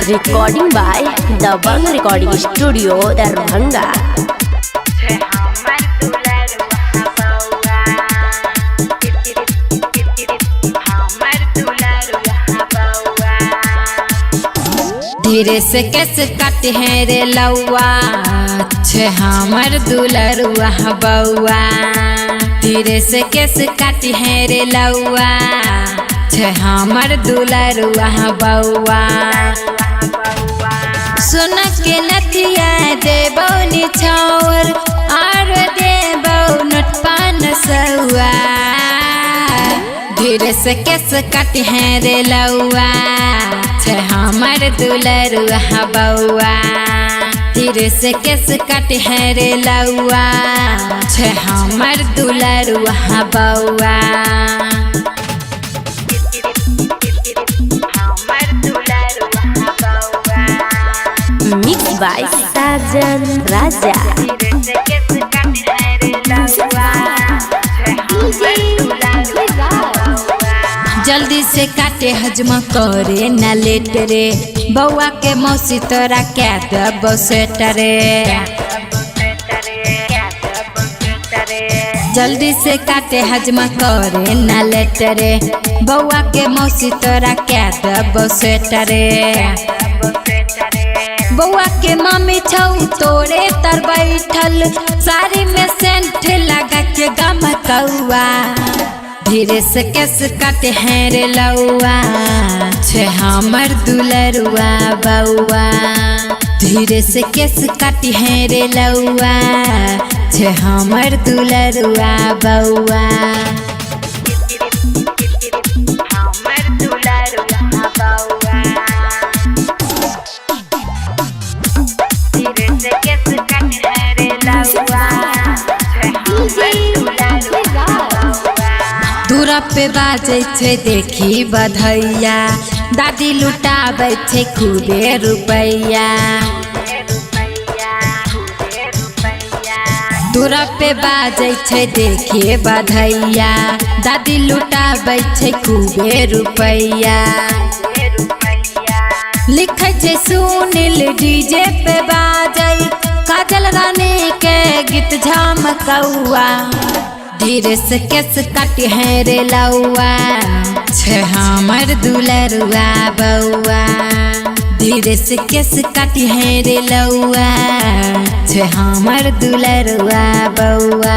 Recording by दबंग recording studio Darbhanga. धीरे से कैसे काटे हैं रे लौआ, छे हमर दुलरुआ बउआ। धीरे से कैसे काटे हैं रे लौआ, छे हमर दुलरुआ बउआ। सोना के नथिया देबौ निछौर, और देबौ नोट 500। धीरे से कैसे काटे हैं रे लौआ, छे हमर दुलरुआ बउआ। धीरे से कैसे काटे हैं रे लौआ, छे हमर दुलरुआ बउआ। मिक्स बाय साजन राजा। जल्दी से काटे हजमा करे न लेट रे, बउआ के मौसी तोरा क्या दब सेट रे। जल्दी से काटे हजमा करे न लेट रे, बउआ के मौसी तोरा क्या दब सेट रे। बउआ के मम्मी छौ तोरे तर बैठल, साड़ी में सेंट लगा के गमकौआ। धीरे से कैसे काटे हैं रे लौआ, छे हमर दुलरुआ बउआ। धीरे से कैसे काटे हैं रे लौआ, छे हमर दुलरुआ बउआ। दूरा पे बाजे छे देखी बधैया, दादी लुटाबै छे खूबे रुपैया। दूरा पे बाजे छे देखी बधैया, दादी लुटाबै छे खूबे रुपैया। लिखै छे सुनील डीजे पे बाजै, काजल रानी के गीत झमकौआ। धीरे से कैसे काटे हैं रे लौआ, छे हमर दुलरुआ बउआ। धीरे से कैसे काटे हैं रे लौआ, छे हमर दुलरुआ बउआ।